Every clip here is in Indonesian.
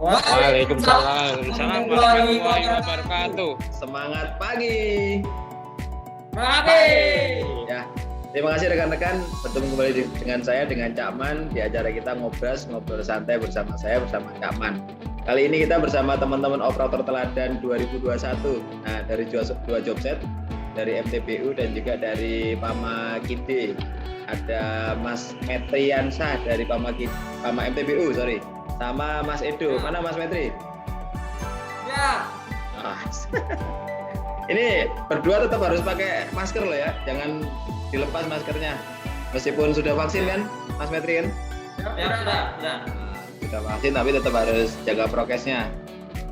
Waalaikumsalam warahmatullahi wabarakatuh. Semangat pagi. Ya, terima kasih rekan-rekan bertemu kembali dengan saya dengan Cak Man di acara kita ngobrol santai bersama saya bersama Cak Man. Kali ini kita bersama teman-teman operator teladan 2021. Nah, dari dua jobset dari MTBU dan juga dari Pama Kide. Ada Mas Metriansah dari Pama MTBU, sama Mas Edo. Mana Mas Metri? Ya. Ini berdua tetap harus pakai masker loh ya, jangan dilepas maskernya. Meskipun sudah vaksin kan, Mas Metri kan? Ya, sudah. Sudah vaksin tapi tetap harus jaga prokesnya.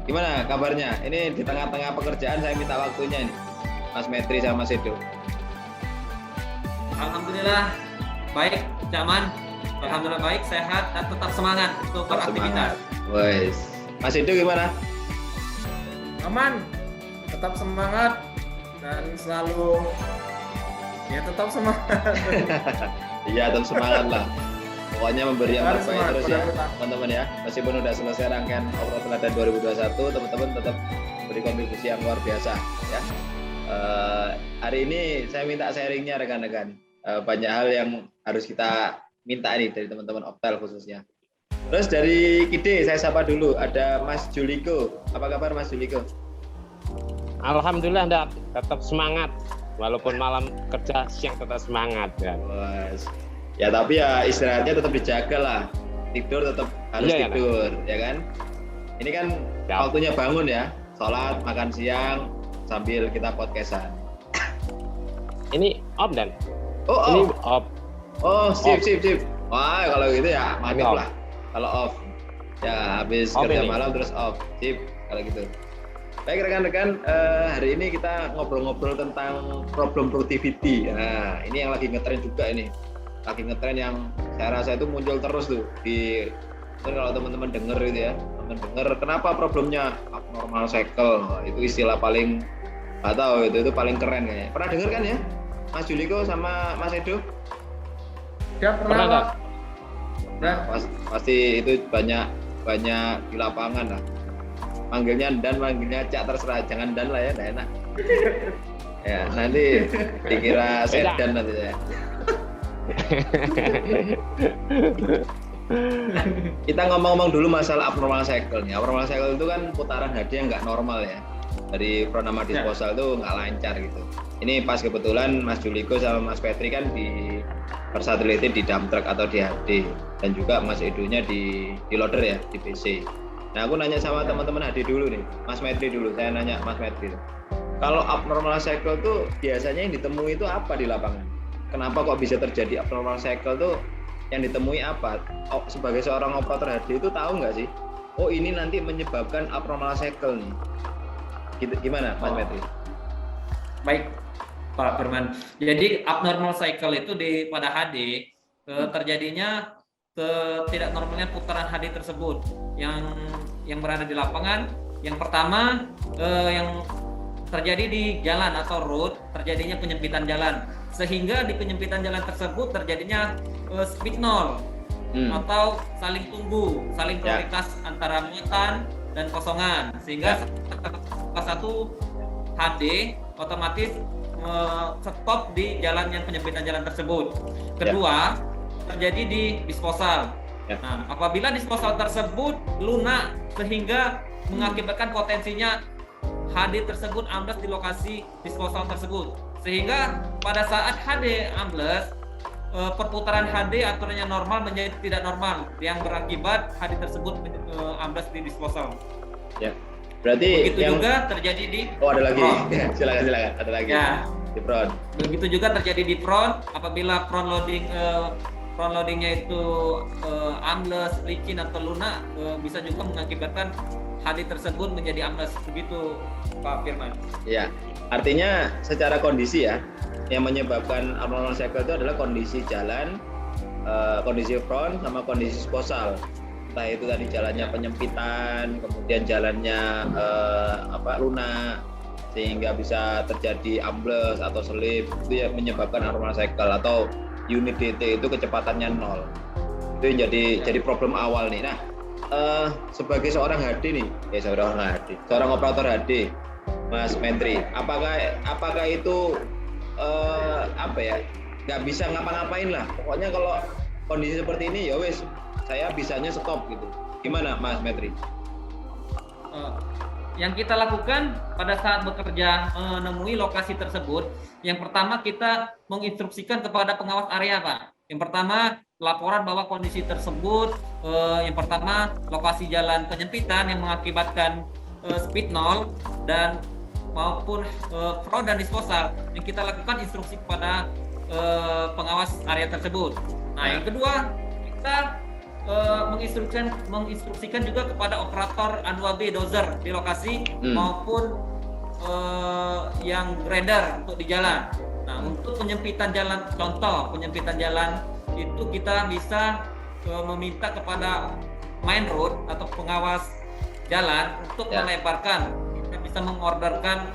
Gimana kabarnya? Ini di tengah-tengah pekerjaan saya minta waktunya nih, Mas Metri sama Mas Edo. Alhamdulillah baik, Caman. Alhamdulillah baik, sehat dan tetap semangat untuk beraktivitas. Wes. Mas Edo gimana? Aman, tetap semangat dan selalu tetap semangat. Iya, tetap semangat lah. Pokoknya memberi yang terbaik terus ya, teman-teman ya. Meskipun udah selesai rangkaian Operator Teladan 2021, teman-teman tetap beri kontribusi yang luar biasa ya. Hari ini saya minta sharingnya rekan-rekan. Banyak hal yang harus kita minta nih dari teman-teman Optel khususnya. Terus dari Kide saya sapa dulu, ada Mas Juliko. Apa kabar Mas Juliko? Alhamdulillah tetap semangat. Walaupun malam kerja, siang tetap semangat kan. Ya tapi ya istirahatnya tetap dijaga lah. Tidur tetap harus tidur, ya kan? Ini kan waktunya bangun ya. Sholat, makan siang, sambil kita podcastan. Ini off dan? Ini off. Oh, sip. Wah, kalau gitu ya mantap lah. Kalau off, ya habis kerja malam terus off, sip kalau gitu. Baik rekan-rekan, hari ini kita ngobrol-ngobrol tentang problem productivity. Nah, ini yang lagi ngetren juga ini. Lagi ngetren yang saya rasa itu muncul terus tuh di kalau teman-teman denger gitu ya. Teman denger kenapa problemnya abnormal cycle. Itu istilah paling nggak tahu itu paling keren kayaknya. Pernah denger kan ya? Mas Juliko sama Mas Edo? Ya pernah Pak. Nah, pasti itu banyak di lapangan lah. Manggilnya Cak terserah, jangan Dan lah ya, nggak enak. Ya nanti dikira sedan nanti ya. Kita ngomong-ngomong dulu masalah abnormal cycle nih. Abnormal cycle itu kan putaran hadi yang nggak normal ya. Dari pronama disposal itu nggak lancar gitu. Ini pas kebetulan Mas Juliko sama Mas Petri kan di versatilitin di dump truck atau di HD, dan juga Mas Edonya di loader ya, di PC. Nah aku nanya sama teman-teman HD dulu nih, Mas Petri dulu, saya nanya Mas Petri. Kalau abnormal cycle tuh biasanya yang ditemui itu apa di lapangan? Kenapa kok bisa terjadi abnormal cycle tuh? Yang ditemui apa? Sebagai seorang operator HD itu tahu nggak sih? Oh ini nanti menyebabkan abnormal cycle nih. Gimana Mas Petri? Baik Pak Firman. Jadi abnormal cycle itu pada HD terjadinya tidak normalnya putaran HD tersebut yang berada di lapangan. Yang pertama yang terjadi di jalan atau road, terjadinya penyempitan jalan, sehingga di penyempitan jalan tersebut terjadinya speed null atau saling tunggu, saling prioritas antara muatan dan kosongan, sehingga salah satu HD otomatis stop di jalan yang penyempitan jalan tersebut. Kedua, terjadi di disposal. Nah, apabila disposal tersebut lunak sehingga mengakibatkan potensinya HD tersebut ambles di lokasi disposal tersebut. Sehingga pada saat HD ambles, perputaran HD aturannya normal menjadi tidak normal yang berakibat HD tersebut ambles di disposal. Ya. Berarti begitu juga terjadi di ada lagi. Silakan ada lagi. Ya. Di front. Begitu juga terjadi di front apabila front loadingnya itu ambles, licin atau lunak, bisa juga mengakibatkan HD tersebut menjadi ambles. Begitu Pak Firman. Iya. Artinya secara kondisi ya, yang menyebabkan abnormal cycle itu adalah kondisi jalan, kondisi front sama kondisi disposal. Entah itu tadi jalannya penyempitan, kemudian jalannya lunak, sehingga bisa terjadi ambles atau selip, itu ya menyebabkan abnormal cycle, atau unit DT itu kecepatannya 0. Itu yang jadi problem awal nih. Nah, sebagai seorang HD nih, seorang operator HD, Mas Metri, apakah itu apa ya, nggak bisa ngapa-ngapain lah. Pokoknya kalau kondisi seperti ini ya wes, saya bisanya stop gitu. Gimana Mas Metri? Yang kita lakukan pada saat bekerja menemui lokasi tersebut, yang pertama kita menginstruksikan kepada pengawas area, Pak. Yang pertama, laporan bahwa kondisi tersebut, yang pertama lokasi jalan penyempitan yang mengakibatkan speed 0 dan maupun fraud dan disposal, yang kita lakukan instruksi kepada pengawas area tersebut. Nah, yang kedua, kita menginstruksikan juga kepada operator A2B dozer di lokasi maupun yang grader untuk di jalan. Nah, untuk penyempitan jalan, contoh penyempitan jalan itu kita bisa meminta kepada main road atau pengawas jalan untuk melebarkan. Kita bisa mengorderkan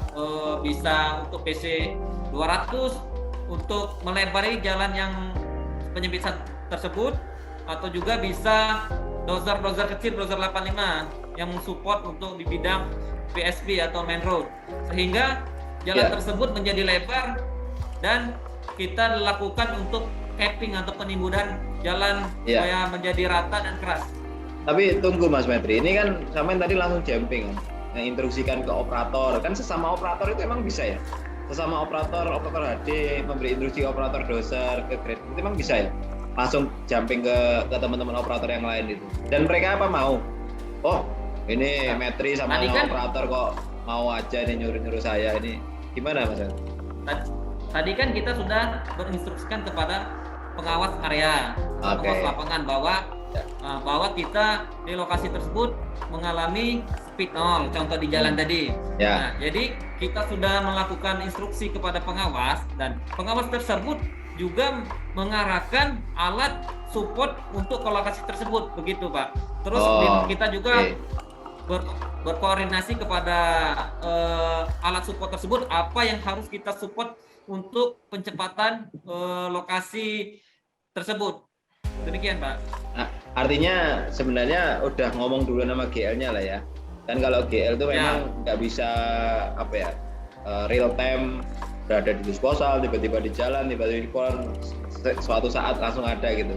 bisa untuk PC 200 untuk melebari jalan yang penyempitan tersebut, atau juga bisa dozer kecil, dozer 85 yang mensupport untuk di bidang PSB atau main road, sehingga jalan tersebut menjadi lebar dan kita lakukan untuk capping atau penimbunan jalan supaya menjadi rata dan keras. Tapi tunggu Mas Metri, ini kan sampean tadi langsung jumping, instruksikan ke operator, kan sesama operator itu emang bisa ya? Sesama operator HD memberi instruksi operator dozer ke grade itu emang bisa ya? Langsung jumping ke teman-teman operator yang lain itu. Dan mereka apa mau? Oh, ini Metri sama operator kok mau aja nih nyuruh-nyuruh saya ini. Gimana Mas? Tadi kan kita sudah berinstruksikan kepada pengawas area, pengawas lapangan bahwa kita di lokasi tersebut mengalami speed 0, contoh di jalan tadi. Nah, jadi kita sudah melakukan instruksi kepada pengawas, dan pengawas tersebut juga mengarahkan alat support untuk ke lokasi tersebut, begitu Pak. Terus kita juga berkoordinasi kepada alat support tersebut, apa yang harus kita support untuk pencepatan lokasi tersebut. Demikian Pak. Nah, artinya sebenarnya udah ngomong dulu nama GL-nya lah ya. Kan kalau GL itu memang nggak bisa real time berada di disposal, tiba-tiba di jalan, tiba-tiba di pon, suatu saat langsung ada gitu.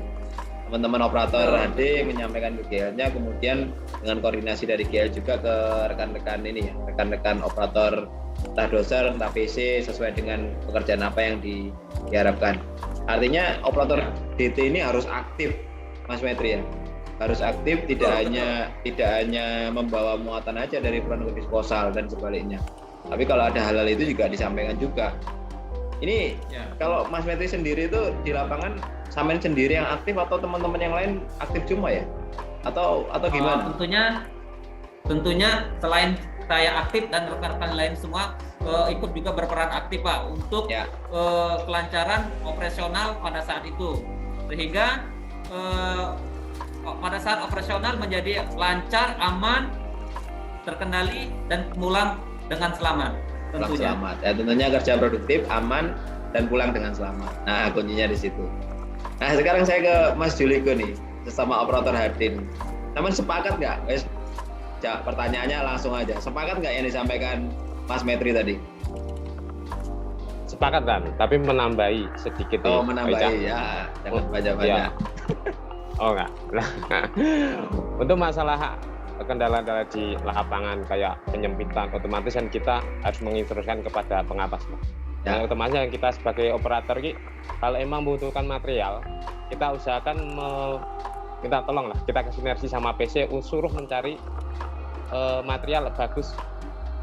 Teman-teman operator HD menyampaikan ke GL-nya, kemudian dengan koordinasi dari GL juga ke rekan-rekan ini ya, rekan-rekan operator entah dozer, entah PC sesuai dengan pekerjaan apa yang diharapkan. Artinya operator DT ini harus aktif, Mas Metri ya. Harus aktif, tidak hanya membawa muatan aja dari front ke disposal dan sebaliknya. Tapi kalau ada hal-hal itu juga disampaikan juga. Ini kalau Mas Metri sendiri itu di lapangan sampean sendiri yang aktif atau teman-teman yang lain aktif cuma ya? Atau gimana? Tentunya selain saya aktif dan rekan-rekan lain semua ikut juga berperan aktif Pak untuk kelancaran operasional pada saat itu, sehingga pada saat operasional menjadi lancar, aman, terkendali dan pulang dengan selamat. Tentunya. Selamat. Ya, tentunya kerja produktif, aman dan pulang dengan selamat. Nah, kuncinya di situ. Nah, sekarang saya ke Mas Juliko nih, sesama operator HD. Namun sepakat nggak? Pertanyaannya langsung aja. Sepakat nggak yang disampaikan Mas Metri tadi? Sepakat kan, tapi menambahi sedikit. Oh, menambahi ya, jangan banyak-banyak. Oh enggak. Untuk masalah kendala-kendala di lapangan kayak penyempitan, otomatis kan kita harus menginstruksikan kepada pengawas. Nah, otomatis kita sebagai operator kalau emang membutuhkan material, kita usahakan kita tolong lah, kita sinergi sama PC suruh mencari material bagus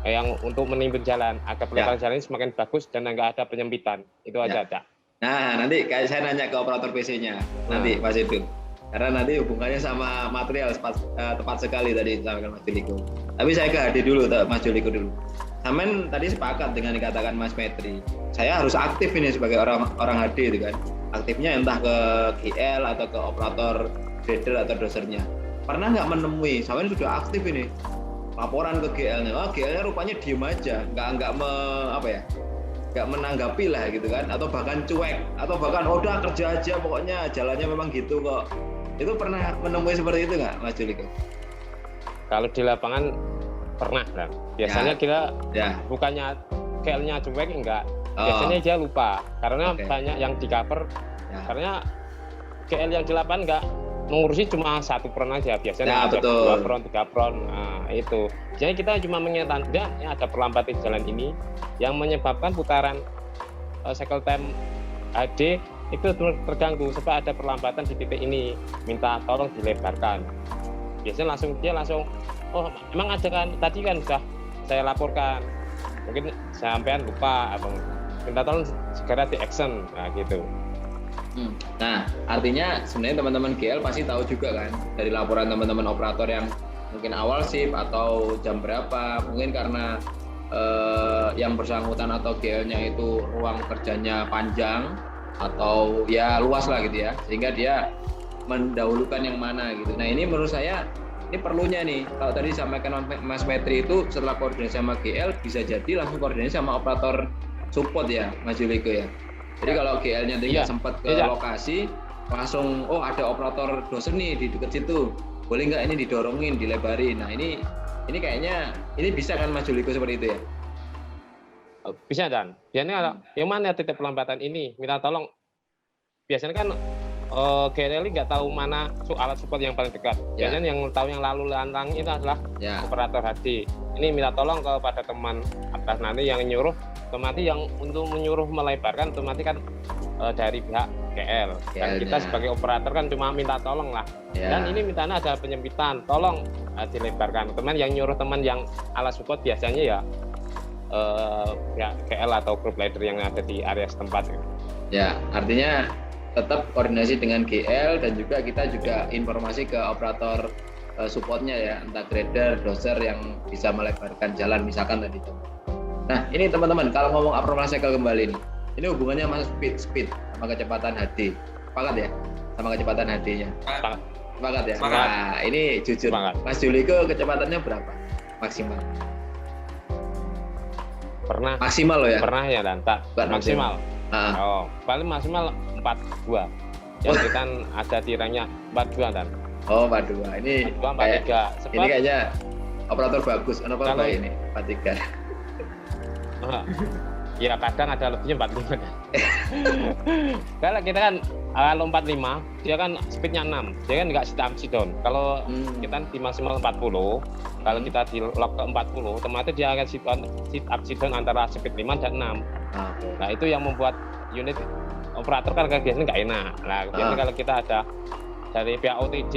yang untuk menimbun jalan agar pelebaran jalan ini semakin bagus dan nggak ada penyempitan. Itu aja, Cak. Nah, nanti saya nanya ke operator PC-nya nanti Mas Idul. Karena nanti hubungannya sama material tepat sekali tadi disampaikan Mas Juliko. Tapi saya ke HD dulu, Mas Juliko dulu. Samen tadi sepakat dengan dikatakan Mas Metri. Saya harus aktif ini sebagai orang HD itu kan. Aktifnya entah ke GL atau ke operator grader atau dosernya. Pernah nggak menemui, Samen sudah aktif ini, laporan ke GL-nya. Oh, GL-nya rupanya diem aja, nggak menanggapi lah gitu kan, atau bahkan cuek, atau bahkan udah kerja aja pokoknya jalannya memang gitu kok. Itu pernah menemui seperti itu nggak Mas Juliko? Kalau di lapangan pernah Dan. Biasanya kita Ya. bukannya KL-nya cuek enggak. Oh. Biasanya dia lupa karena Oke. banyak yang di cover. Ya. Karena KL yang di lapangan enggak mengurusi cuma satu front aja. Biasanya Ya, ada betul. 2 front, 3 front. Nah, itu. Jadi kita cuma mengingatkan dan ya, ada perlambatan jalan ini yang menyebabkan putaran cycle time HD itu terganggu sebab ada perlambatan di titik ini, minta tolong dilebarkan. Biasanya dia langsung oh emang ada kan tadi kan sudah saya laporkan, mungkin sampean lupa atau minta tolong segera di action, nah gitu. Nah, artinya sebenarnya teman-teman GL pasti tahu juga kan dari laporan teman-teman operator yang mungkin awal shift atau jam berapa, mungkin karena yang bersangkutan atau GL-nya itu ruang kerjanya panjang atau ya luas lah gitu ya, sehingga dia mendahulukan yang mana gitu. Nah ini menurut saya ini perlunya nih, kalau tadi disampaikan Mas Petri itu setelah koordinasi sama GL bisa jadi langsung koordinasi sama operator support ya Mas Juliko ya. Jadi kalau GL-nya tidak sempat ke lokasi, langsung oh ada operator dosen nih di dekat situ, boleh nggak ini didorongin, dilebarin. Nah ini kayaknya ini bisa kan Mas Juliko seperti itu ya? Bisa Dan. Biasanya yang mana titik perlambatan ini, minta tolong. Biasanya kan GL nggak tahu mana alat support yang paling dekat. Biasanya yang tahu yang lalu lantang itu adalah operator HD. Ini minta tolong kepada teman atas nanti yang nyuruh, otomatis yang untuk menyuruh melebarkan otomatis kan dari pihak GL. Dan kita sebagai operator kan cuma minta tolong lah. Dan ini mintanya ada penyempitan, tolong dilebarkan. Teman yang nyuruh teman yang alat support biasanya ya GL atau group leader yang ada di area setempat. Ya, artinya tetap koordinasi dengan GL dan juga kita juga informasi ke operator supportnya ya, entah grader, doser yang bisa melebarkan jalan misalkan tadi. Nah ini teman-teman kalau ngomong abnormal cycle kembali nih, ini hubungannya sama speed sama kecepatan HD, sepakat ya sama kecepatan HD-nya? Sepakat ya? Sepakat. Nah ini jujur, Sepakat. Mas Juliko kecepatannya berapa maksimal? Pernah Maksimal loh ya? Pernah ya Dan, tak Bukan maksimal. Ah. Oh, paling maksimal 42. Yang kita ada tirangnya 42 Dan. Oh 42, ini 42, 43. Sebab ini kayaknya operator bagus, kenapa Kalau- ini 43? ya kadang ada lebihnya 45 Dan. Kalau kita kan kalau 45 dia kan speednya 6, dia kan nggak sit up sit down. Kalau kita di maksimal 40, kalau kita di lock ke 40 otomatis dia akan sit up sit down antara speed 5 dan 6. Nah itu yang membuat unit operator kan biasanya nggak enak. Nah biasanya kalau kita ada dari pihak OTD,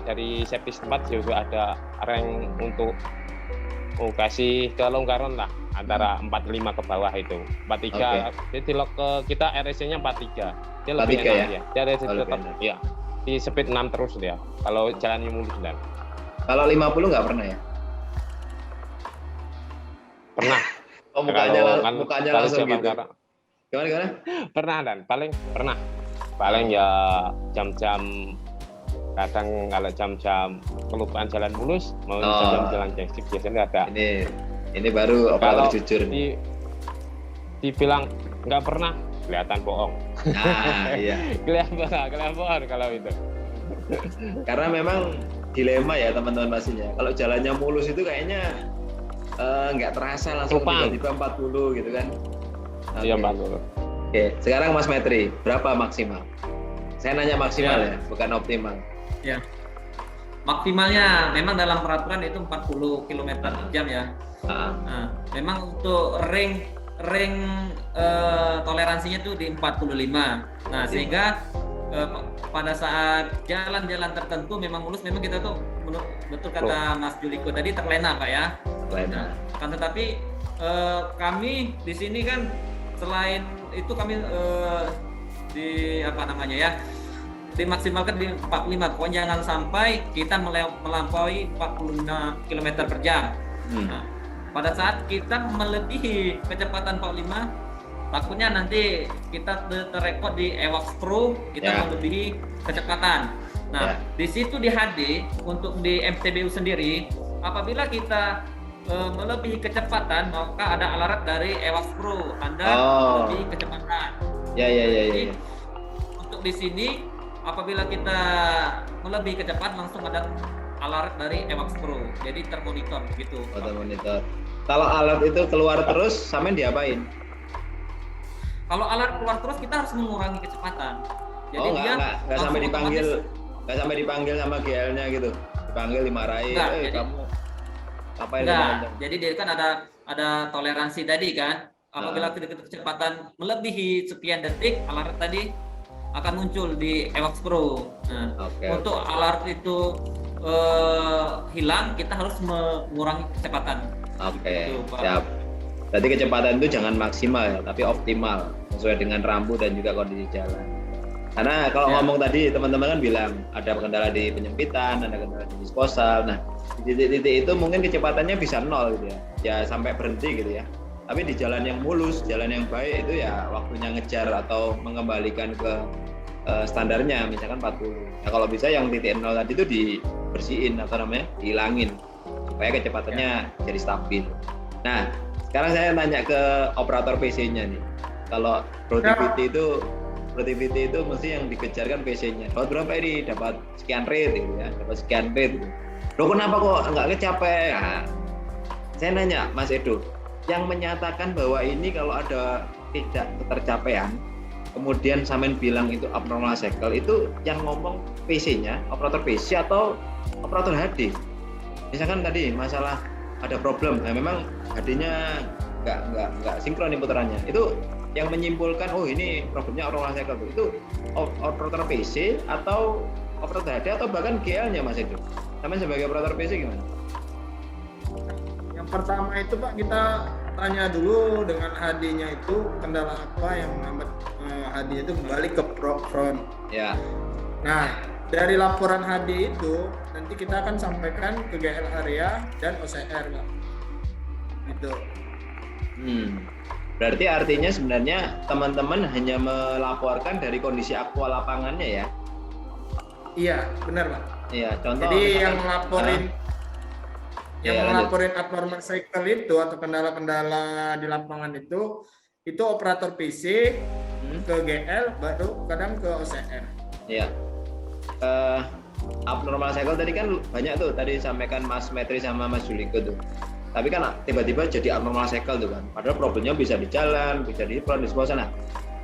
dari safety setempat juga ada rank untuk kasih kelonggaran lah antara 45 ke bawah itu 43. Jadi di lock ke kita RSC-nya 43. Dia lebih 43 enak ya. Dia RSC Oh, lebih tetap enak. ya di speed 6 terus dia. Kalau jalannya mulus Dan. Kalau 50 nggak pernah ya? Pernah. Oh mukanya, mukanya kalau langsung zaman gitu. sekarang. Gimana? Pernah Dan, pernah. Paling ya jam-jam kadang kalau jam-jam kelupaan jalan mulus mau jalan cek biasanya ada. Ini baru operator Kalau jujur nih. dibilang nggak pernah, kelihatan bohong. Nah, iya. kelihatan bohong kalau itu. Karena memang dilema ya teman-teman pastinya. Kalau jalannya mulus itu kayaknya nggak terasa langsung tiba-tiba 40 gitu kan. Iya, Mbak. Oke, sekarang Mas Metri, berapa maksimal? Saya nanya maksimal ya, bukan optimal. Ya. Maksimalnya memang dalam peraturan itu 40 km per jam ya. Nah, memang untuk ring toleransinya itu di 45. Nah, sehingga pada saat jalan-jalan tertentu memang mulus, memang kita tuh menurut betul kata Mas Juliko tadi terlena Pak ya. Terlena. Kan tetapi kami di sini kan selain itu kami dimaksimalkan di 45, pokoknya jangan sampai kita melampaui 45 km per jam. Nah, pada saat kita melebihi kecepatan 45, takutnya nanti kita terrekod di EWAX Pro kita melebihi kecepatan. Nah, di situ di HD untuk di MTBU sendiri, apabila kita melebihi kecepatan maka ada alert dari EWAX Pro Anda melebihi kecepatan. Jadi, untuk di sini apabila kita melebihi kecepatan langsung ada alert dari Ewax Pro, jadi termonitor gitu. Foto monitor. Kalau alert itu keluar terus, sampean diapain? Kalau alert keluar terus kita harus mengurangi kecepatan. Jadi Oh, dia nggak sampai langsung dipanggil, otomatis- nggak sampai dipanggil sama GL-nya gitu. Dipanggil, dimarahin, Nggak, jadi- kamu apa yang Enggak, jadi dia kan ada toleransi tadi kan. Apabila Nah. kecepatan melebihi sekian detik, alert tadi akan muncul di Ewax Pro. Nah, Oke. untuk alert itu hilang, kita harus mengurangi kecepatan. Oke, Gitu, Pak. siap. Berarti kecepatan itu jangan maksimal ya, tapi optimal sesuai dengan rambu dan juga kondisi jalan. Karena kalau Ya. ngomong tadi teman-teman kan bilang ada kendala di penyempitan, ada kendala di disposal. Nah, di titik-titik itu mungkin kecepatannya bisa 0 gitu ya. Ya sampai berhenti gitu ya. Tapi di jalan yang mulus, jalan yang baik itu ya waktunya ngejar atau mengembalikan ke standarnya misalkan 40. Nah, kalau bisa yang titik 0 tadi itu dibersihin atau namanya dihilangin supaya kecepatannya jadi stabil. Nah, sekarang saya tanya ke operator PC-nya nih. Kalau productivity itu mesti yang dikejarkan PC-nya. Dapat berapa ini? Dapat sekian rate gitu ya, dapat sekian rate. Gitu. Loh kenapa kok nggak kecapek? Nah, saya nanya Mas Edo, yang menyatakan bahwa ini kalau ada tidak ketercapaian, kemudian sampean bilang itu abnormal cycle, itu yang ngomong PC-nya, operator PC atau operator HD? Misalkan tadi masalah ada problem, nah memang HD-nya nggak sinkron nih putarannya. Itu yang menyimpulkan oh ini problemnya abnormal cycle itu operator PC atau operator HD atau bahkan GL-nya Mas Edo. Sampean sebagai operator PC gimana? Yang pertama itu Pak, kita tanya dulu dengan HD-nya itu kendala apa yang membuat HD-nya itu kembali ke front. Ya. Nah, dari laporan HD itu nanti kita akan sampaikan ke GL area dan OCR Pak. Gitu. Berarti artinya sebenarnya teman-teman hanya melaporkan dari kondisi aktual lapangannya ya? Iya, benar Pak. Iya, contoh. Jadi misalkan, yang melaporin ya, melaporin abnormal cycle itu atau kendala-kendala di lapangan itu operator PC ke GL baru kadang ke OCR. Iya. Abnormal cycle tadi kan banyak tuh, tadi sampaikan Mas Metri sama Mas Juliko tuh. Tapi kan tiba-tiba jadi abnormal cycle tuh kan. Padahal problemnya bisa di jalan, bisa di front, di sebelah sana.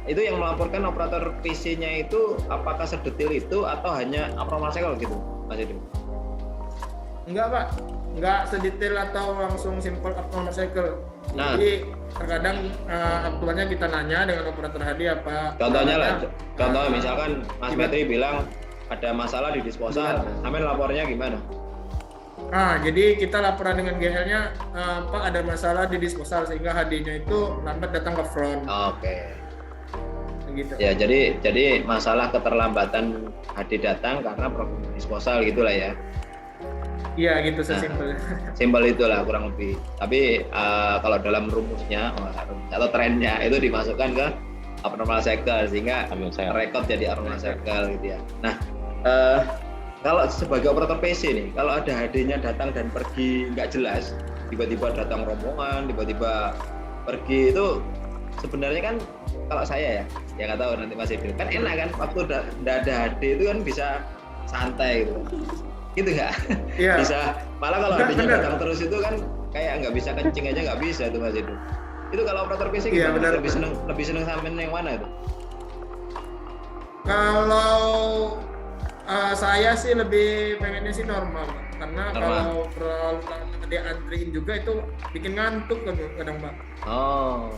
Itu yang melaporkan operator PC-nya itu apakah sedetil itu atau hanya abnormal cycle gitu, Mas Edo? Enggak Pak, enggak sedetail atau langsung simple abnormal cycle. Nah. Jadi terkadang aktualnya kita nanya dengan operator HD apa. Contohnya lah, contoh misalkan Mas Metri bilang ada masalah di disposal, sampai lapornya gimana? Nah, jadi kita laporan dengan GL-nya, Pak ada masalah di disposal sehingga HD-nya itu lambat datang ke front. Oke. Gitu. Ya, jadi masalah keterlambatan HD datang karena problem disposal gitulah ya. Iya, gitu sesimpel. Simpel itulah kurang lebih. Tapi kalau dalam rumusnya atau trennya itu dimasukkan ke abnormal cycle sehingga rekod jadi abnormal cycle gitu ya. Nah, kalau sebagai operator PC nih, kalau ada HD-nya datang dan pergi nggak jelas, tiba-tiba datang rombongan, tiba-tiba pergi, itu sebenarnya kan kalau saya ya nggak tahu nanti Mas Edo, kan enak kan waktu nggak ada HD itu kan bisa santai gitu nggak? Iya. Bisa, malah kalau HD-nya datang terus itu kan kayak nggak bisa kencing aja nggak bisa tuh Mas Edo. Itu kalau operator PC Iya, gimana? benar. Lebih seneng sampean yang mana itu? Kalau saya sih lebih pengennya sih normal, Pak. Karena kalau terlalu lama dia antriin juga itu bikin ngantuk kadang Pak. Oh.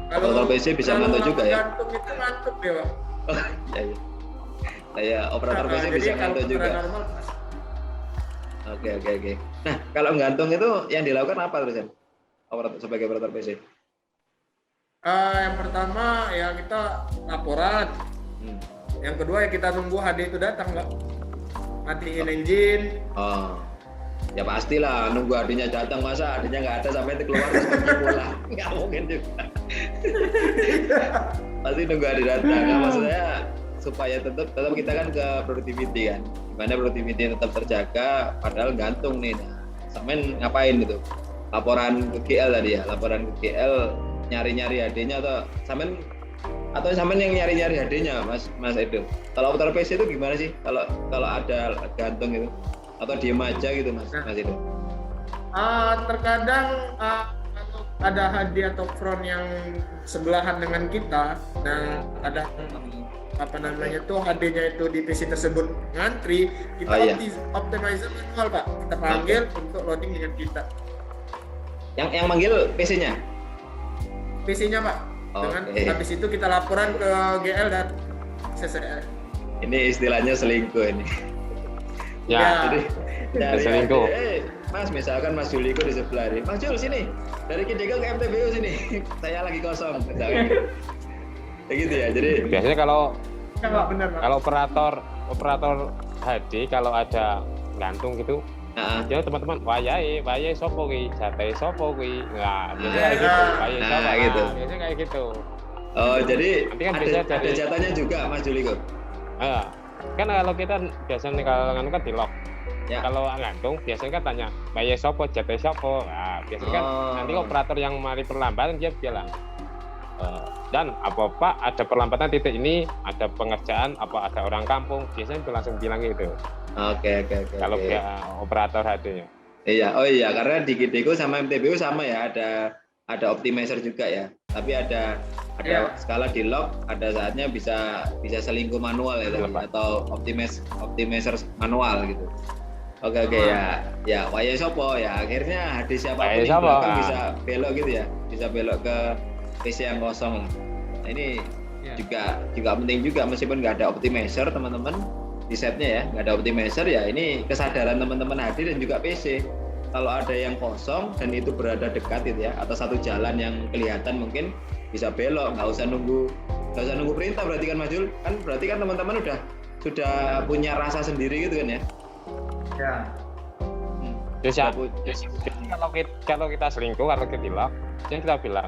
Kalau Operator PC bisa ngantuk juga ya? Ngantuk itu ngantuk ya Pak. Iya. Saya operator PC Jadi bisa kalau ngantuk juga. normal, Oke. Nah, kalau ngantung itu yang dilakukan apa terusan? Sebagai operator PC? yang pertama ya kita laporan. Yang kedua ya kita tunggu HD itu datang nggak, matiin engine. Oh, ya pastilah nunggu HD-nya datang, masa HD-nya nggak ada sampai itu keluar terus pergi pulang, nggak mungkin juga. Pasti nunggu HD datang. Nah, maksud saya supaya tetap kita kan ke productivity kan, gimana productivity tetap terjaga, padahal gantung nih. Nah, sampean ngapain gitu? Laporan ke GL tadi ya, laporan ke GL nyari-nyari HD-nya atau sampean yang nyari-nyari HD-nya Mas Edo. Kalau operator PC itu gimana sih kalau ada gantung itu? atau diem aja gitu Mas itu? Terkadang kalau ada HD atau front yang sebelahan dengan kita, nah kadang tuh HD-nya itu di PC tersebut ngantri, kita optimizer manual Pak, kita panggil untuk loading dengan kita. Yang manggil PC-nya Pak. Dengan habis itu kita laporan ke GL dan CCR. Ini istilahnya selingkuh ini. Ya. Jadi dari selingkuh. Mas, misalkan Mas Juliko di sebelah ini, Mas Jul sini, dari Kidego ke MTBU sini, saya lagi kosong, misalkan. Kayak gitu ya. Jadi biasanya kalau benar, kalau operator HD kalau ada gantung gitu, jadi teman-teman wayai sopo ki, jatah sopo ki, nggak biasanya kayak gitu, wayai sopo, gitu. Biasanya kayak gitu. Oh jadi kan ada jatahnya juga Mas Juliko. Kan kalau kita biasanya kalau kan di lock. Ya. Kalau gantung biasanya kan tanya wayai sopo, jatah sopo. Nah, biasanya kan nanti operator yang mari perlambatan dia bilang. Dan apa Pak ada perlambatan titik ini, ada pengerjaan, apa ada orang kampung, biasanya itu langsung bilang gitu. Oke. Kalau operator HD-nya. Iya, karena di Kidego sama MTBU sama ya, ada optimizer juga ya. Tapi ada skala di lock, ada saatnya bisa selingkuh manual ya atau optimizer manual gitu. Oke ya wayai sopo ya, akhirnya HD siapapun yang belakang bisa belok gitu ya, bisa belok ke PC yang kosong lah. Nah, ini juga penting juga, meskipun nggak ada optimizer teman-teman di setnya ya, nggak ada optimizer ya, ini kesadaran teman-teman HD dan juga PC. Kalau ada yang kosong dan itu berada dekat gitu ya, atau satu jalan yang kelihatan mungkin bisa belok, nggak usah nunggu perintah berarti kan Mas Jul, kan berarti kan teman-teman sudah punya rasa sendiri gitu kan ya. Ya. Terus ya, kalau kita selingkuh, kalau kita lock, kita bilang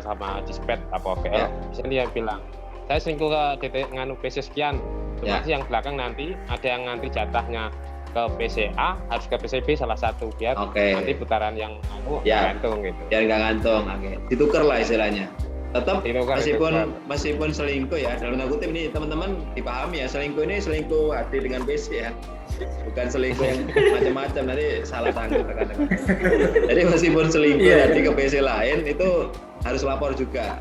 sama dispatch apa GL, misalnya dia bilang saya selingkuh ke DT nganu PC sekian, otomatis yang belakang nanti ada yang nanti jatahnya ke PC A harus ke PC B salah satu biar nanti putaran yang gantung gitu. Biar nggak gantung, ditukar lah istilahnya. Tetap meskipun selingkuh ya, dalam tanda kutip ini teman-teman dipahami ya, selingkuh ini selingkuh HD dengan PC ya, bukan selingkuh yang macam-macam, nanti salah tangkap rekan-rekan. Jadi meskipun selingkuh HD ke PC lain itu harus lapor juga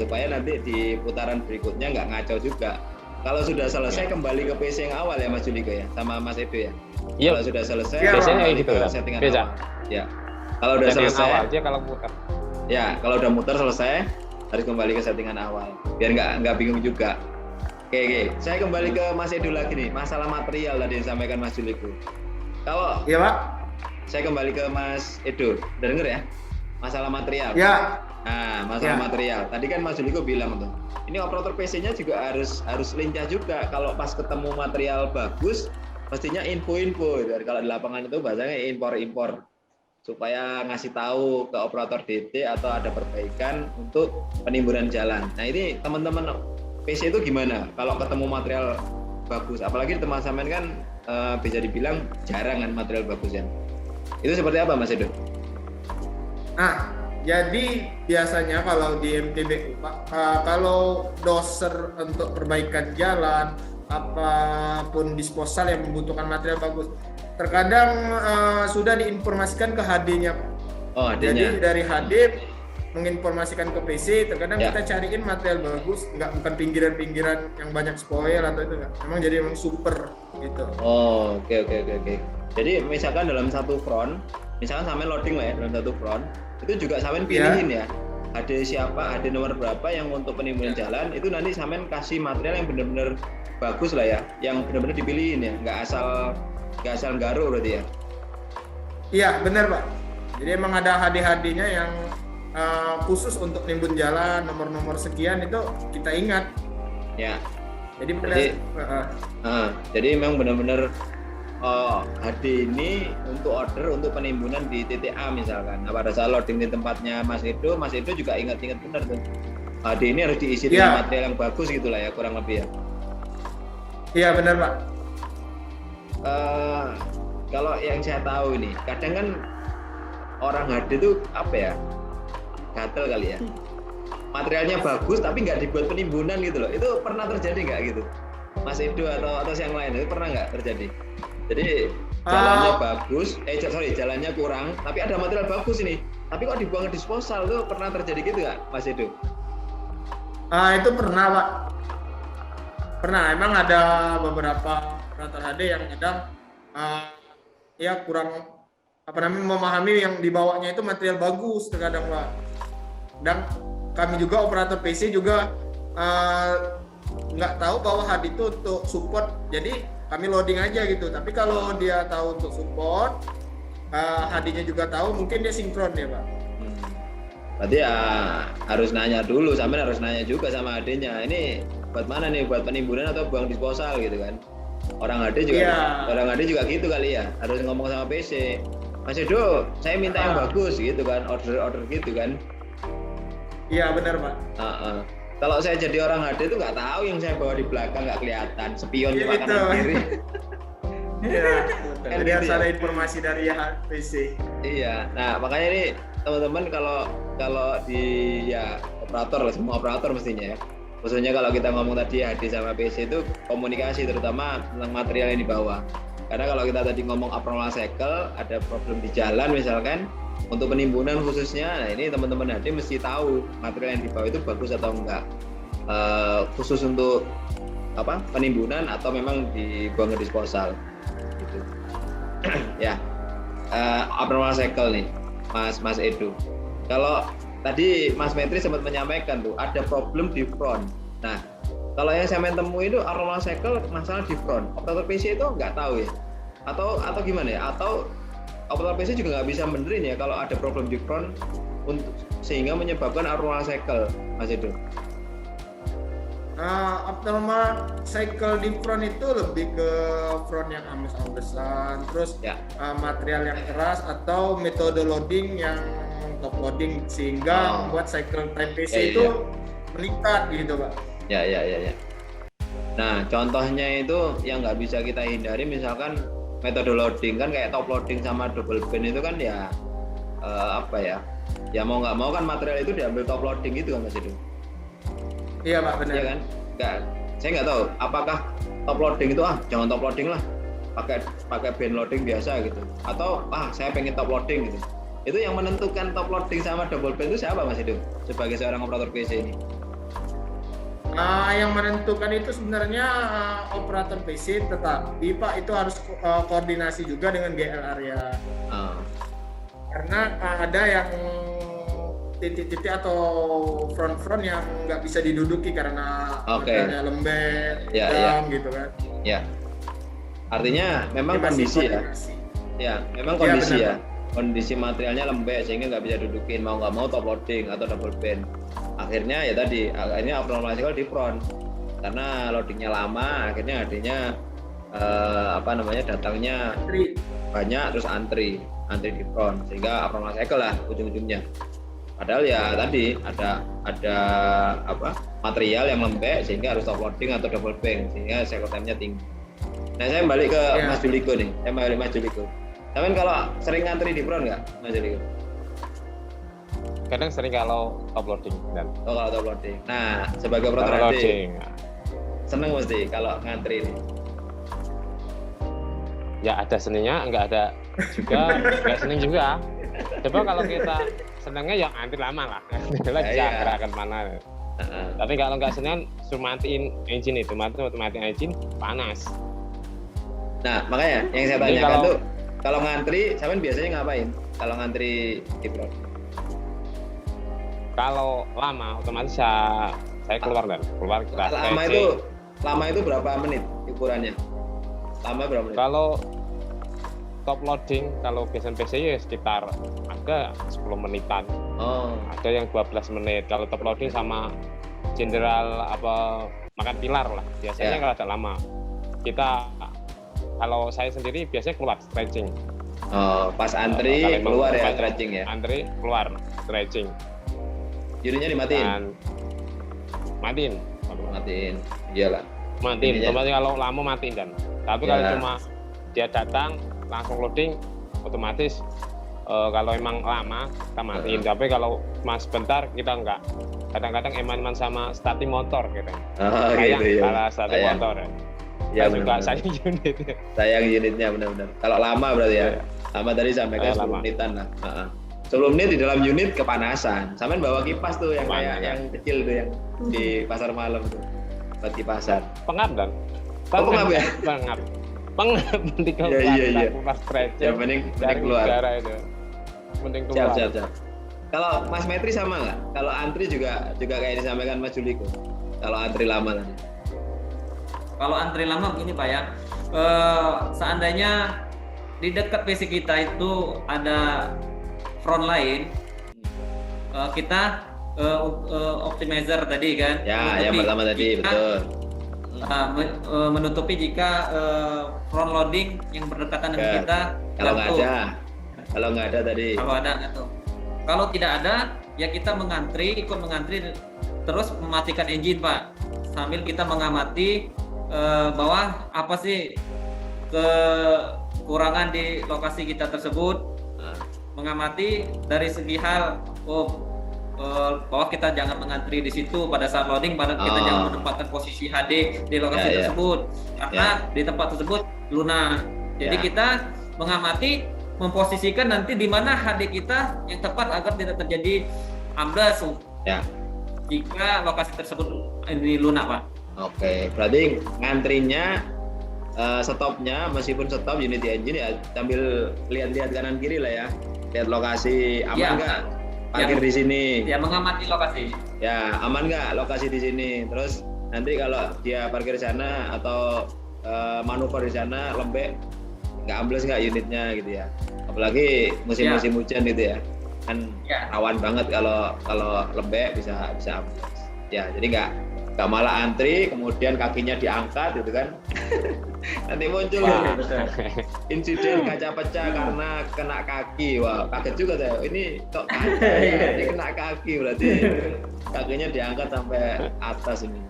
supaya nanti di putaran berikutnya nggak ngaco juga. Kalau sudah selesai kembali ke PC yang awal ya Mas Juliko ya, sama Mas Edo ya. Kalau sudah selesai kembali ke settingan awal. Ya. Kalau udah selesai awal aja kalau muter. Ya, kalau udah muter selesai harus kembali ke settingan awal biar nggak bingung juga. Oke. Saya kembali ke Mas Edo lagi nih, masalah material tadi yang disampaikan Mas Juliko. Kalau Pak. Saya kembali ke Mas Edo, udah denger ya? Masalah material. Ya. Nah, masalah material. Tadi kan Mas Juliko bilang tuh, ini operator PC-nya juga harus lincah juga. Kalau pas ketemu material bagus, pastinya info-info. Kalau di lapangan itu bahasanya impor-impor, supaya ngasih tahu ke operator DT atau ada perbaikan untuk penimbunan jalan. Nah ini teman-teman PC itu gimana kalau ketemu material bagus? Apalagi teman sampean kan bisa dibilang jarang kan material bagus ya. Itu seperti apa Mas Edo? Nah, jadi biasanya kalau di MTBU Pak, kalau doser untuk perbaikan jalan apapun disposal yang membutuhkan material bagus, terkadang sudah diinformasikan ke HD-nya. Oh, HD-nya. Jadi dari HD menginformasikan ke PC, terkadang kita cariin material bagus, bukan pinggiran-pinggiran yang banyak spoil atau itu enggak. Memang jadi memang super gitu. Oh, oke. Jadi misalkan dalam satu front, misalkan sampai loading lah ya dalam satu front, itu juga sampean pilihin ya. HD siapa, HD nomor berapa yang untuk penimbunan jalan, itu nanti sampean kasih material yang benar-benar bagus lah ya, yang benar-benar dipilihin ya, nggak asal garuk berarti ya. Iya benar Pak. Jadi emang ada HD-HD-nya yang khusus untuk nimbun jalan, nomor-nomor sekian itu kita ingat. Ya. Jadi memang benar-benar HD ini untuk order untuk penimbunan di titik A misalkan. Nah, pada saat loading di tempatnya Mas Edo juga ingat-ingat benar tuh. HD ini harus diisi dengan material yang bagus gitulah ya, kurang lebih ya. Iya benar Pak. Kalau yang saya tahu ini, kadang kan orang HD itu apa ya, gatel kali ya. Materialnya bagus tapi nggak dibuat penimbunan gitu loh. Itu pernah terjadi nggak gitu, Mas Edo atau yang lain itu pernah nggak terjadi? Jadi jalannya bagus, jalannya kurang, tapi ada material bagus ini. Tapi kok dibuang ke disposal tuh pernah terjadi gitu nggak, Mas Edo? Itu pernah, Pak. Pernah, emang ada beberapa operator HD yang kadang ya kurang memahami yang dibawanya itu material bagus terkadang, Pak. Dan kami juga operator PC juga nggak tahu bahwa HD itu untuk support, jadi kami loading aja gitu. Tapi kalau dia tahu untuk support, HD-nya juga tahu, mungkin dia sinkron ya, Pak. Berarti ya harus nanya dulu, sampai harus nanya juga sama HD-nya. Ini buat mana nih, buat penimbunan atau buang disposal gitu kan? Orang HD juga gitu kali ya, harus ngomong sama PC. Mas Edo, saya minta yang bagus gitu kan, order gitu kan? Iya benar, Pak. Kalau saya jadi orang HD itu nggak tahu yang saya bawa di belakang, nggak kelihatan, spion cuma kanan kiri. Iya, jadi harus ada informasi dari PC. Iya, nah makanya ini teman-teman kalau di ya operator lah, semua operator mestinya ya. Khususnya kalau kita ngomong tadi HD sama PC itu komunikasi, terutama tentang material yang dibawa. Karena kalau kita tadi ngomong abnormal cycle, ada problem di jalan misalkan, untuk penimbunan khususnya, nah ini teman-teman HD mesti tahu material yang dibawa itu bagus atau enggak, khusus untuk penimbunan atau memang dibuang ke disposal gitu. Ya, abnormal cycle nih, Mas Edo. Kalau tadi Mas Metri sempat menyampaikan tuh ada problem di front. Nah, kalau yang saya temui itu abnormal cycle masalah di front. Operator PC itu nggak tahu ya? Atau gimana ya? Atau operator PC juga nggak bisa benerin ya kalau ada problem di front sehingga menyebabkan abnormal cycle, Mas Edo? Abnormal cycle di front itu lebih ke front yang ambles-amblesan, terus material yang keras atau metode loading yang top loading sehingga membuat cycle time PC itu meningkat gitu, Pak. Ya. Nah, contohnya itu yang nggak bisa kita hindari, misalkan metode loading kan kayak top loading sama double band itu kan ya ya mau nggak mau kan material itu diambil top loading gitu kan, Mas Edo? Iya, Pak, benar. Iya kan? Saya nggak tahu apakah top loading itu jangan top loading lah, pakai band loading biasa gitu, atau saya pengen top loading gitu. Itu yang menentukan top loading sama double band itu siapa, Mas Edo, sebagai seorang operator PC ini? Yang menentukan itu sebenarnya operator PC, tetapi Pak itu harus koordinasi juga dengan GL area. Karena ada yang titik-titik atau front yang nggak bisa diduduki karena materialnya lembek, gitu kan. Ya. Artinya memang kondisi ya. Ya, memang kondisi ya. Kondisi materialnya lembek sehingga nggak bisa dudukin, mau nggak mau top loading atau double band. Akhirnya abnormal cycle di front. Karena loadingnya lama, akhirnya adanya datangnya banyak terus antri di front, sehingga abnormal cycle lah ujung-ujungnya. Padahal ya tadi ada material yang lembek sehingga harus top loading atau double bank sehingga cycle time-nya tinggi. Nah, saya balik ke Mas Juliko nih. Tapi kalau sering ngantri di front nggak, Mas Juliko? Kadang sering kalau top loading dan. Kalau top loading. Nah, sebagai operator HD, seneng mesti kalau ngantri ini. Ya ada senengnya, nggak ada juga, nggak seneng juga. Coba kalau kita senengnya yang antri lama lah, gerakan mana. Tapi kalau nggak seneng, suruh matiin engine itu, matiin engine panas. Nah, makanya yang saya tanyakan tuh, kalau ngantri, sampean biasanya ngapain? Kalau ngantri di front? Kalau lama, otomatis saya keluar. Lama itu berapa menit ukurannya? Lama berapa menit? Kalau top loading, kalau biasanya PC ya sekitar ada 10 menitan. Ada yang 12 menit. Kalau top loading sama general makan pilar lah. Biasanya kalau ada lama. Kalau saya sendiri biasanya keluar stretching. Pas antri keluar ya stretching ya. Antri keluar stretching. Jurinya dimatiin. Matiin. Iyalah. Matiin. Otomatis kalau lama matiin dan. Tapi kalau cuma dia datang langsung loading, otomatis kalau emang lama kita matiin. Tapi kalau cuma sebentar kita enggak. Kadang-kadang eman sama starting motor gitu. Gitu ya. Kalau starting motor. Ya. Ya, Saya suka benar-benar. sayang unit. Sayang unitnya benar-benar. Kalau lama berarti ya. Iya. Lama tadi sampaikan 10 Lama. menitan lah. Heeh. 10 menit di dalam unit kepanasan. Sampean bawa kipas tuh yang kayak Panas. yang kecil tuh yang di pasar malam tuh. Buat kipasan. Pengap dan. Pengap ya? Pengap. Pengap nanti kalau Iya. pas stretching. Yang penting Dari keluar. udara itu. Penting keluar. Siap. Kalau Mas Metri sama nggak? Kalau antri juga kayak disampaikan Mas Juliko. Kalau antri lama tadi. Kalau antri lama begini Pak ya, seandainya di dekat PC kita itu ada front line, kita optimizer tadi kan, Ya, yang menutupi pertama tadi jika- betul. menutupi jika front loading yang berdekatan dengan Ya, kita Kalau nggak gantung. ada, kalau nggak ada tadi. Kalau ada gantung. Kalau tidak ada, ya kita ikut mengantri terus mematikan engine Pak, sambil kita mengamati bahwa apa sih kekurangan di lokasi kita tersebut, mengamati dari segi hal bahwa kita jangan mengantri di situ pada saat loading, kita jangan menempatkan posisi HD di lokasi Ya. tersebut karena di tempat tersebut lunak. Jadi Ya. kita mengamati, memposisikan nanti di mana HD kita yang tepat agar tidak terjadi ambles Ya. jika lokasi tersebut ini lunak Pak. Oke, berarti ngantrinya stopnya meskipun stop unit engine ya sambil lihat-lihat kanan kiri lah ya. Lihat lokasi aman Ya. nggak? Parkir Ya. di sini. Ya, mengamati lokasi. Ya, aman nggak lokasi di sini? Terus nanti kalau dia parkir di sana atau manuver di sana lembek, nggak ambles nggak unitnya gitu ya? Apalagi musim-musim hujan gitu ya, kan Ya. rawan banget kalau lembek bisa ambles. Ya, jadi nggak malah antri kemudian kakinya diangkat gitu kan? Nanti muncul insiden kaca pecah karena kena kaki. Wah, kaget juga saya. Ini kok kaca ya? Ini kena kaki berarti kakinya diangkat sampai atas ini.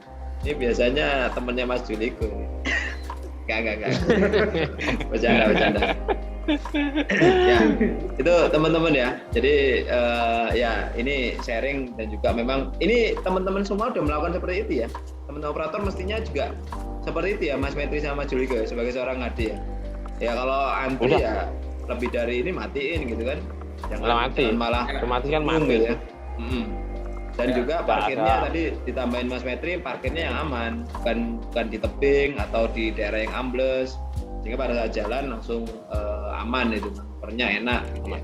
Ini biasanya temennya Mas Juliko. Enggak. Bercanda. Ya, itu teman-teman ya. Jadi ya ini sharing dan juga memang ini teman-teman semua udah melakukan seperti itu ya. Teman-teman operator mestinya juga seperti itu ya, Mas Metri sama Juliko ya, sebagai seorang ngadi ya. Ya kalau antri Udah. ya lebih dari ini matiin gitu kan. Malah mati. jangan malah Otomatis kan bingung mati. gitu ya. Dan Ya, juga nggak parkirnya ada. tadi ditambahin Mas Metri, parkirnya yang aman, bukan di tebing atau di daerah yang ambles, sehingga pada saat jalan langsung aman itu, manuvernya enak. Gitu ya.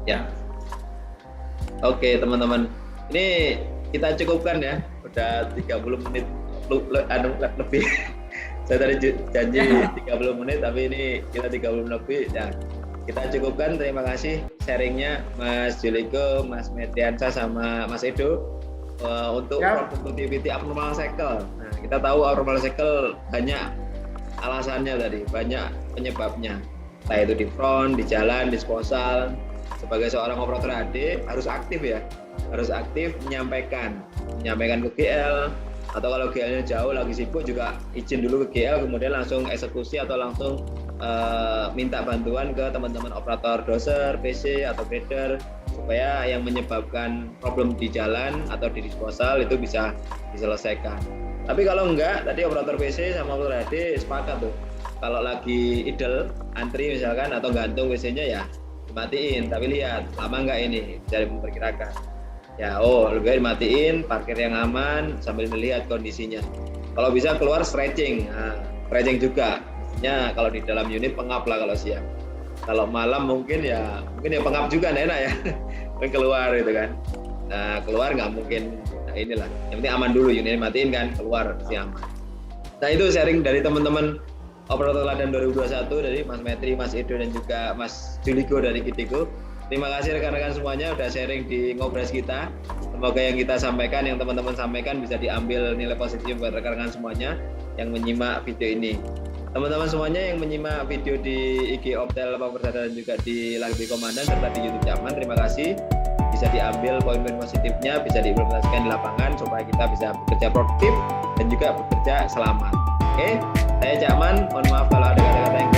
Ya. Oke teman-teman, ini kita cukupkan ya, udah 30 menit lebih. Saya tadi janji 30 menit, tapi ini kita 30 menit lebih. Ya, kita cukupkan. Terima kasih sharingnya Mas Juliko, Mas Mediansa, sama Mas Edo untuk Ya. productivity abnormal cycle. Nah, kita tahu abnormal cycle banyak alasannya tadi, banyak penyebabnya. Entah itu di front, di jalan, disposal. Sebagai seorang operator HD harus aktif ya, harus aktif menyampaikan ke GL, atau kalau GL-nya jauh lagi sibuk juga izin dulu ke GL, kemudian langsung eksekusi atau langsung minta bantuan ke teman-teman operator doser, PC atau grader supaya yang menyebabkan problem di jalan atau di disposal itu bisa diselesaikan. Tapi kalau enggak, tadi operator PC sama operator HD sepakat tuh. Kalau lagi idle, antri misalkan atau gantung WC-nya ya dimatiin, tapi lihat lama enggak ini, bisa memperkirakan. Ya, lebih baik dimatiin, parkir yang aman sambil melihat kondisinya. Kalau bisa keluar stretching, stretching juga. Maksudnya kalau di dalam unit pengap lah kalau siang. Kalau malam mungkin ya pengap juga, enak ya. Mungkin keluar gitu kan. Nah, keluar nggak mungkin. Nah, inilah. Yang penting aman dulu, unitnya matiin kan, keluar pasti aman. Nah, itu sharing dari teman-teman operator Ladan 2021 dari Mas Metri, Mas Edo, dan juga Mas Juliko dari Kitiko. Terima kasih rekan-rekan semuanya udah sharing di Ngobras kita. Semoga yang kita sampaikan, yang teman-teman sampaikan bisa diambil nilai positif buat rekan-rekan semuanya yang menyimak video ini. Teman-teman semuanya yang menyimak video di IG Optel Pak Persada dan juga di Lagbi Komandan serta di YouTube Cakman, terima kasih. Bisa diambil poin-poin positifnya, bisa diimplementasikan di lapangan supaya kita bisa bekerja produktif dan juga bekerja selamat. Oke, saya Cakman, mohon maaf kalau ada kata-kata yang